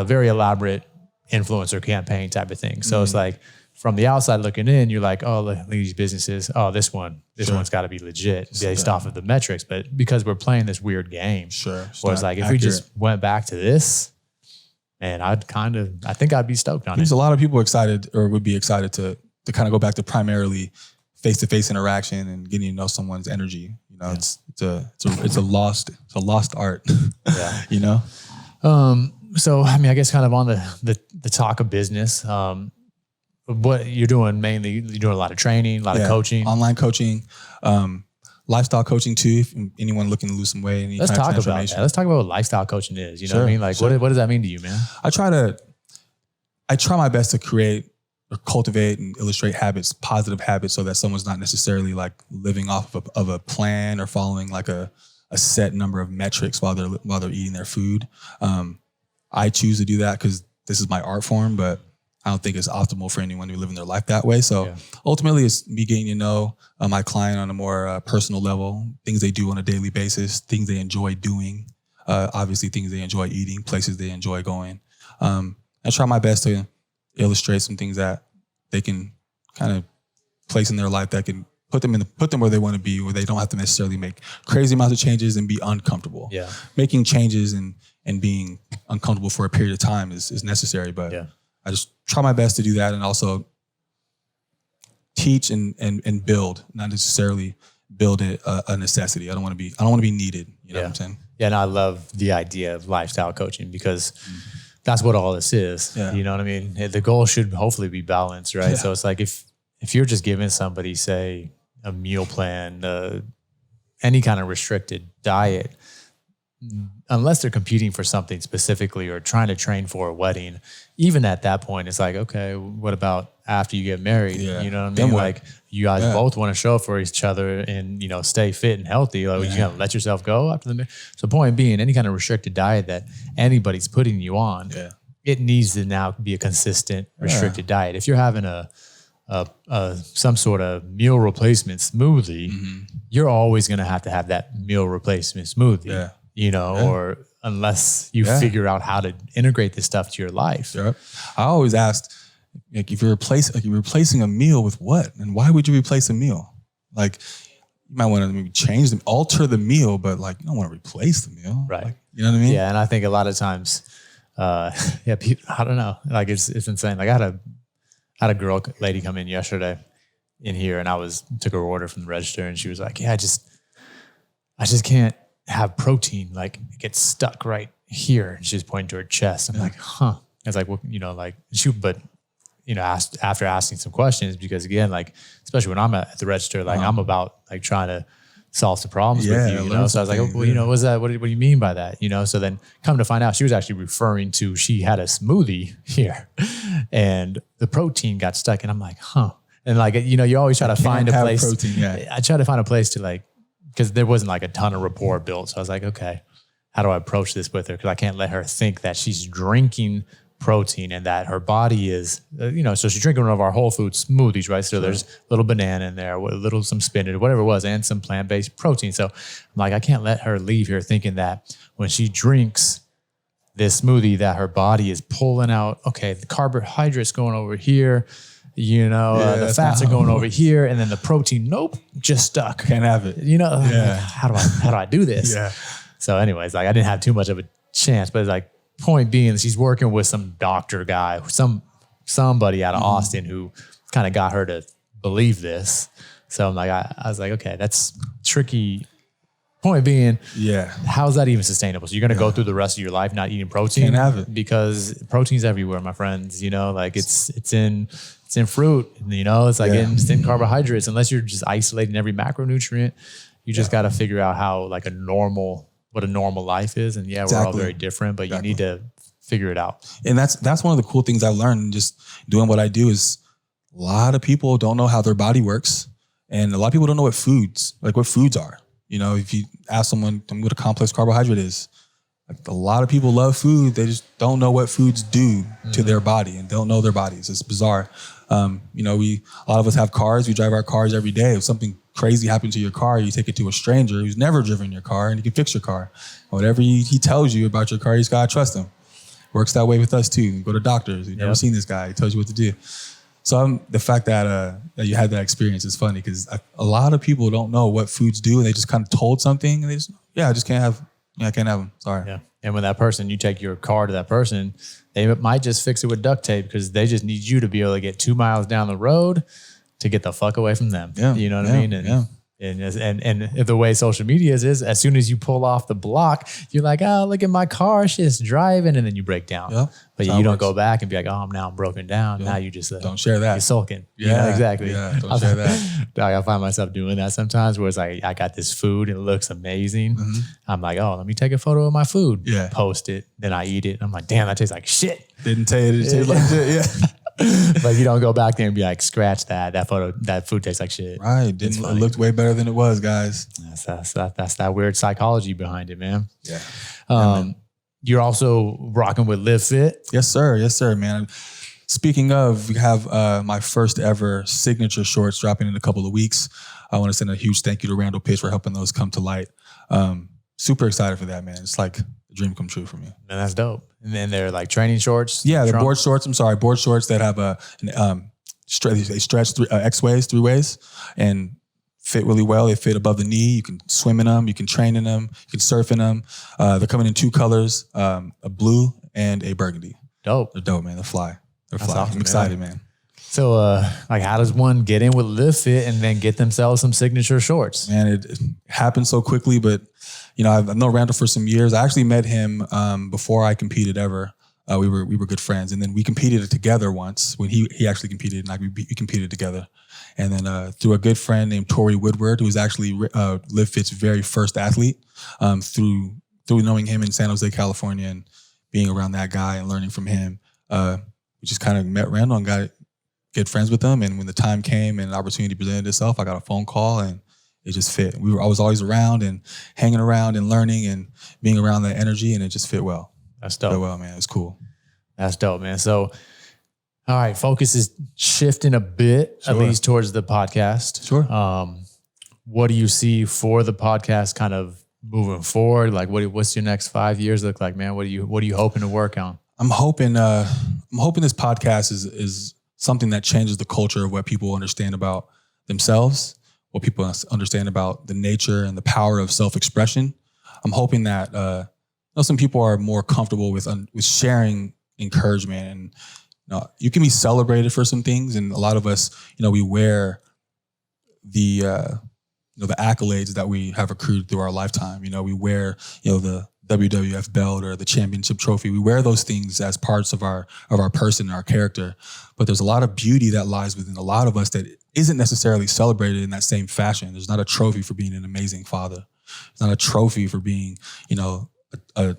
Speaker 1: very elaborate influencer campaign type of thing. So it's like, from the outside looking in, you're like, oh, look at these businesses. Oh, this one's got to be legit based off of the metrics. But because we're playing this weird game, where it's like, if we just went back to this, man, I think I'd be stoked on it.
Speaker 2: There's a lot of people excited, or would be excited to kind of go back to primarily face-to-face interaction and getting to know someone's energy. It's a lost art. Yeah.
Speaker 1: So I mean, I guess kind of on the talk of business. What you're doing mainly, you're doing a lot of training, a lot of coaching,
Speaker 2: online coaching, lifestyle coaching too. If anyone looking to lose some weight,
Speaker 1: let's talk about that. Let's talk about what lifestyle coaching is. You know what I mean? Like, what does that mean to you, man?
Speaker 2: I try my best to create or cultivate and illustrate positive habits, so that someone's not necessarily like living off of a plan or following like a set number of metrics while they're eating their food. I choose to do that because this is my art form, but I don't think it's optimal for anyone to live in their life that way. So ultimately, it's me getting to know my client on a more personal level, things they do on a daily basis, things they enjoy doing, obviously things they enjoy eating, places they enjoy going. I try my best to illustrate some things that they can kind of place in their life that can put them where they want to be, where they don't have to necessarily make crazy amounts of changes and be uncomfortable.
Speaker 1: Yeah.
Speaker 2: Making changes and being uncomfortable for a period of time is necessary. But I just try my best to do that, and also teach and build, not necessarily build it a necessity. I don't want to be needed. You know what I'm saying?
Speaker 1: Yeah, and I love the idea of lifestyle coaching because that's what all this is.
Speaker 2: Yeah.
Speaker 1: You know what I mean? The goal should hopefully be balanced, right?
Speaker 2: Yeah.
Speaker 1: So it's like if you're just giving somebody, say, a meal plan, any kind of restricted diet, unless they're competing for something specifically or trying to train for a wedding, even at that point, it's like, okay, what about after you get married?
Speaker 2: Yeah.
Speaker 1: You know what I mean?
Speaker 2: Then what?
Speaker 1: Like you guys both want to show up for each other and, stay fit and healthy. Like you gotta let yourself go after the marriage. So point being, any kind of restricted diet that anybody's putting you on, it needs to now be a consistent restricted diet. If you're having some sort of meal replacement smoothie, you're always going to have that meal replacement smoothie, or unless you figure out how to integrate this stuff to your life.
Speaker 2: Yep. I always asked, like, if you're replacing a meal with what, and why would you replace a meal? Like, you might want to maybe change them, alter the meal, but like, you don't want to replace the meal.
Speaker 1: Right.
Speaker 2: Like, you know what I mean?
Speaker 1: Yeah. And I think a lot of times, people, I don't know, like it's insane. Like I had a lady come in yesterday in here, and took her order from the register, and she was like, yeah, I just can't have protein. Like it gets stuck right here. And she's pointing to her chest. I'm like, huh. I was like, well, after asking some questions, because again, like, especially when I'm at the register, like I'm about like trying to solve some problems with you, So I was like, what's that? What do you mean by that? So then come to find out, she was actually referring to, she had a smoothie here and the protein got stuck. And I'm like, huh. And like, you always try to find a place.
Speaker 2: Protein,
Speaker 1: I try to find a place to like, because there wasn't like a ton of rapport built. So I was like, okay, how do I approach this with her? Because I can't let her think that she's drinking protein and that her body is, so she's drinking one of our whole food smoothies, right? So there's a little banana in there, some spinach, whatever it was, and some plant-based protein. So I'm like, I can't let her leave here thinking that when she drinks this smoothie that her body is pulling out, okay, the carbohydrates going over here, the fats are going over here, and then the protein, nope, just stuck.
Speaker 2: Can't have it.
Speaker 1: Like, how do I do this?
Speaker 2: Yeah.
Speaker 1: So anyways, like I didn't have too much of a chance, but it's like, point being, she's working with some doctor guy, somebody out of Austin who kind of got her to believe this. So I'm like, I was like, okay, that's tricky. Point being, how's that even sustainable? So you're going to go through the rest of your life not eating protein?
Speaker 2: Can't have it.
Speaker 1: Because protein's everywhere, my friends. Like it's in fruit. It's like it's in carbohydrates. Unless you're just isolating every macronutrient, you just got to figure out how like what a normal life is. And we're all very different, but you need to figure it out.
Speaker 2: And that's one of the cool things I've learned just doing what I do is a lot of people don't know how their body works. And a lot of people don't know what foods are. If you ask someone what a complex carbohydrate is, like a lot of people love food. They just don't know what foods do to their body and don't know their bodies. It's bizarre. A lot of us have cars. We drive our cars every day. If something crazy happened to your car, you take it to a stranger who's never driven your car and he can fix your car. Whatever he tells you about your car, you just gotta trust him. Works that way with us too. You go to doctors. You've never seen this guy. He tells you what to do. So the fact that you had that experience is funny because a lot of people don't know what foods do and they just kind of told something and they just, I can't have them. Sorry.
Speaker 1: Yeah. And when you take your car to that person, they might just fix it with duct tape because they just need you to be able to get 2 miles down the road to get the fuck away from them.
Speaker 2: Yeah.
Speaker 1: You know what I mean? And the way social media is as soon as you pull off the block, you're like, oh, look at my car, shit's driving, and then you break down.
Speaker 2: Yeah.
Speaker 1: But you don't go back and be like, oh, I'm broken down.
Speaker 2: Yeah.
Speaker 1: Now you just
Speaker 2: don't share that.
Speaker 1: You're sulking.
Speaker 2: Yeah,
Speaker 1: exactly.
Speaker 2: Yeah, don't share that.
Speaker 1: I find myself doing that sometimes where it's like, I got this food and it looks amazing. Mm-hmm. I'm like, oh, let me take a photo of my food.
Speaker 2: Yeah.
Speaker 1: Post it. Then I eat it. And I'm like, damn, that tastes like shit.
Speaker 2: Didn't tell you it tastes like shit. Yeah.
Speaker 1: But you don't go back there and be like, scratch that photo, that food tastes like shit.
Speaker 2: Right. It looked way better than it was, guys.
Speaker 1: That's that weird psychology behind it, man.
Speaker 2: Yeah.
Speaker 1: You're also rocking with Live Fit.
Speaker 2: Yes, sir. Yes, sir, man. Speaking of, we have my first ever signature shorts dropping in a couple of weeks. I want to send a huge thank you to Randall Pitch for helping those come to light. Super excited for that, man. It's like a dream come true for me.
Speaker 1: And that's dope. And then they're like training shorts.
Speaker 2: Yeah, they're board shorts. Board shorts that have they stretch X ways, 3 ways, and fit really well. They fit above the knee. You can swim in them. You can train in them. You can surf in them. They're coming in 2 colors, a blue and a burgundy.
Speaker 1: Dope.
Speaker 2: They're dope, man. They're fly.
Speaker 1: That's awesome,
Speaker 2: I'm excited, man.
Speaker 1: So, like, how does one get in with Live Fit and then get themselves some signature shorts?
Speaker 2: Man, it happened so quickly, but you know, I've known Randall for some years. I actually met him before I competed ever. We were good friends, and then we competed together once when he actually competed, and we competed together. And then through a good friend named Tori Woodward, who was actually Live Fit's very first athlete, through knowing him in San Jose, California, and being around that guy and learning from him, we just kind of met Randall and got good friends with him. And when the time came and an opportunity presented itself, I got a phone call and it just fit. I was always around and hanging around and learning and being around that energy, and it just fit well.
Speaker 1: That's dope.
Speaker 2: Fit well, man. It was cool.
Speaker 1: That's dope, man. So, all right, focus is shifting a bit, at least towards the podcast.
Speaker 2: Sure.
Speaker 1: What do you see for the podcast kind of moving forward? Like, what's your next 5 years look like, man? What are you hoping to work on?
Speaker 2: I'm hoping this podcast is something that changes the culture of what people understand about themselves, what people understand about the nature and the power of self-expression. I'm hoping that some people are more comfortable with sharing encouragement, and you can be celebrated for some things. And a lot of us, we wear the accolades that we have accrued through our lifetime. We wear, the WWF belt or the championship trophy. We wear those things as parts of our person and our character. But there's a lot of beauty that lies within a lot of us that isn't necessarily celebrated in that same fashion. There's not a trophy for being an amazing father. There's not a trophy for being, a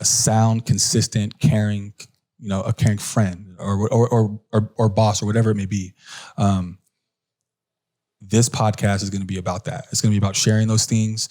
Speaker 2: sound, consistent, caring, a caring friend or boss or whatever it may be. This podcast is going to be about that. It's going to be about sharing those things.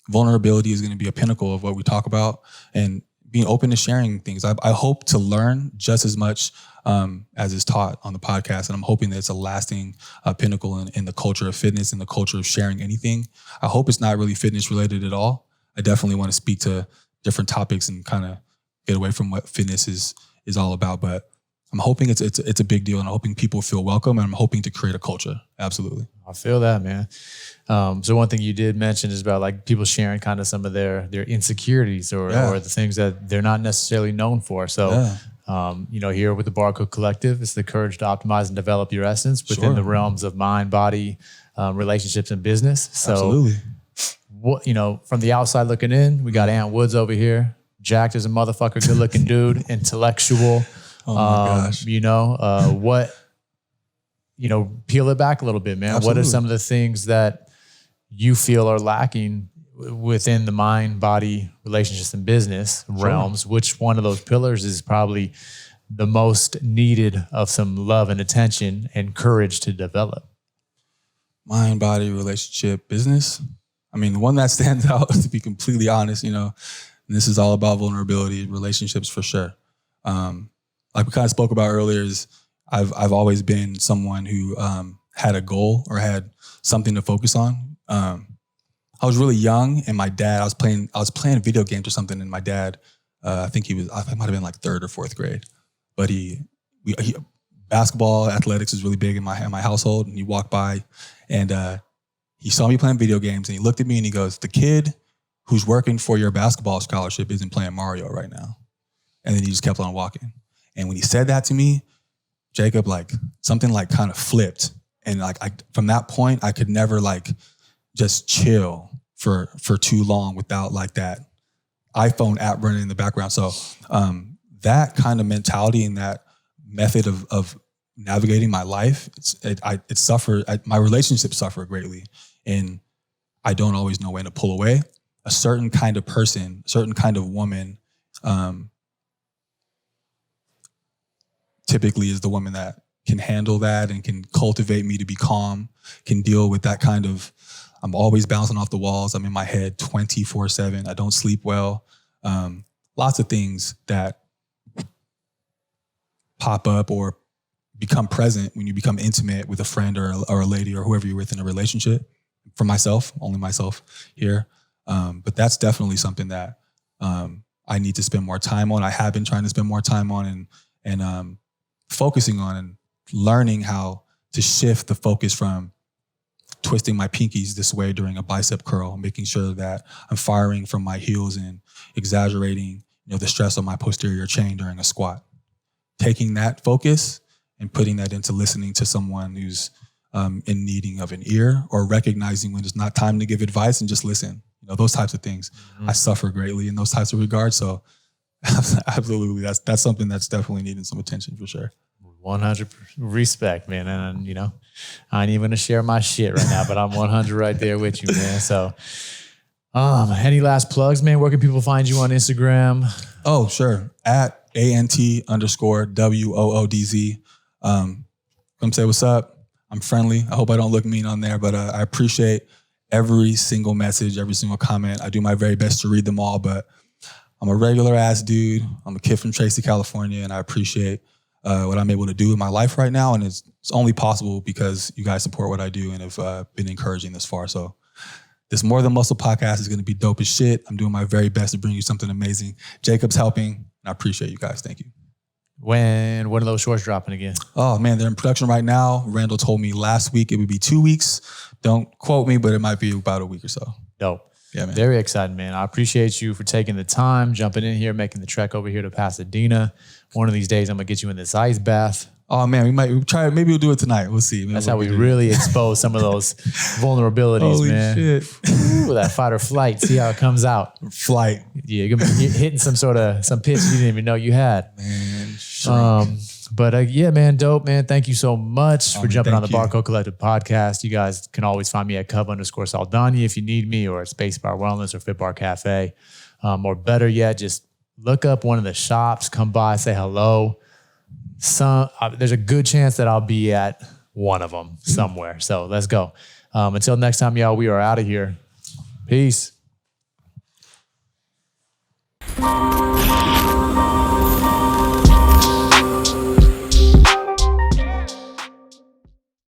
Speaker 2: Vulnerability is going to be a pinnacle of what we talk about, and being open to sharing things. I hope to learn just as much as is taught on the podcast, and I'm hoping that it's a lasting pinnacle in the culture of fitness and the culture of sharing anything. I hope it's not really fitness related at all. I definitely want to speak to different topics and kind of get away from what fitness is all about. But I'm hoping it's a big deal, and I'm hoping people feel welcome, and I'm hoping to create a culture. Absolutely.
Speaker 1: I feel that, man. So one thing you did mention is about like people sharing kind of some of their insecurities or the things that they're not necessarily known for. So, here with the Barcode Collective, it's the courage to optimize and develop your essence within the realms of mind, body, relationships, and business. So,
Speaker 2: absolutely.
Speaker 1: What, from the outside looking in, we got Ant Woods over here, jacked as a motherfucker, good looking dude, intellectual.
Speaker 2: Oh my gosh.
Speaker 1: Peel it back a little bit, man.
Speaker 2: Absolutely.
Speaker 1: What are some of the things that you feel are lacking within the mind, body, relationships, and business realms? Which one of those pillars is probably the most needed of some love and attention and courage to develop?
Speaker 2: Mind, body, relationship, business. I mean, the one that stands out, to be completely honest, and this is all about vulnerability, relationships for sure. Like we kind of spoke about earlier, is I've always been someone who had a goal or had something to focus on. I was really young, and my dad, I was playing video games or something, and my dad, I might have been like 3rd or 4th grade, but basketball, athletics is really big in my household, and he walked by, and he saw me playing video games, and he looked at me and he goes, "The kid who's working for your basketball scholarship isn't playing Mario right now." And then he just kept on walking. And when he said that to me, Jacob, something kind of flipped. And from that point, I could never just chill for too long without that iPhone app running in the background. So that kind of mentality and that method of navigating my life, it suffered. My relationships suffer greatly, and I don't always know when to pull away. A certain kind of person, certain kind of woman, typically is the woman that can handle that and can cultivate me to be calm, can deal with that kind of, I'm always bouncing off the walls. I'm in my head 24/7. I don't sleep well. Lots of things that pop up or become present when you become intimate with a friend or a lady or whoever you're with in a relationship. For myself, only myself here. But that's definitely something that I need to spend more time on. I have been trying to spend more time on and focusing on and learning how to shift the focus from twisting my pinkies this way during a bicep curl, making sure that I'm firing from my heels and exaggerating, the stress on my posterior chain during a squat. Taking that focus and putting that into listening to someone who's in needing of an ear, or recognizing when it's not time to give advice and just listen. Those types of things. I suffer greatly in those types of regards. So absolutely, that's something that's definitely needing some attention for sure.
Speaker 1: 100% respect, man. And, I ain't even gonna share my shit right now, but I'm 100 right there with you, man. So, any last plugs, man? Where can people find you on Instagram?
Speaker 2: Oh, sure. At ANT_WOODZ. Come say what's up. I'm friendly. I hope I don't look mean on there, but I appreciate every single message, every single comment. I do my very best to read them all, but I'm a regular ass dude. I'm a kid from Tracy, California, and I appreciate what I'm able to do in my life right now. And it's only possible because you guys support what I do and have been encouraging this far. So this More Than Muscle podcast is going to be dope as shit. I'm doing my very best to bring you something amazing. Jacob's helping, and I appreciate you guys. Thank you.
Speaker 1: When are those shorts dropping again?
Speaker 2: Oh man, they're in production right now. Randall told me last week it would be 2 weeks. Don't quote me, but it might be about a week or so.
Speaker 1: Dope.
Speaker 2: Yeah, man.
Speaker 1: Very exciting, man. I appreciate you for taking the time, jumping in here, making the trek over here to Pasadena. One of these days, I'm gonna get you in this ice bath.
Speaker 2: Oh man, we'll try it. Maybe we'll do it tonight. We'll see.
Speaker 1: That's how we really expose some of those vulnerabilities,
Speaker 2: Holy
Speaker 1: man.
Speaker 2: Shit.
Speaker 1: Ooh, that fight or flight. See how it comes out.
Speaker 2: Flight.
Speaker 1: Yeah, you're gonna be hitting some pitch you didn't even know you had.
Speaker 2: Man,
Speaker 1: yeah, man, dope, man. Thank you so much for jumping on the
Speaker 2: thank you.
Speaker 1: Barcode Collective podcast. You guys can always find me at Cub_Saldana if you need me, or at Spacebar Wellness or Fitbar Cafe. Or better yet, just look up one of the shops, come by, say hello. There's a good chance that I'll be at one of them somewhere. So let's go. Until next time, y'all, we are out of here. Peace.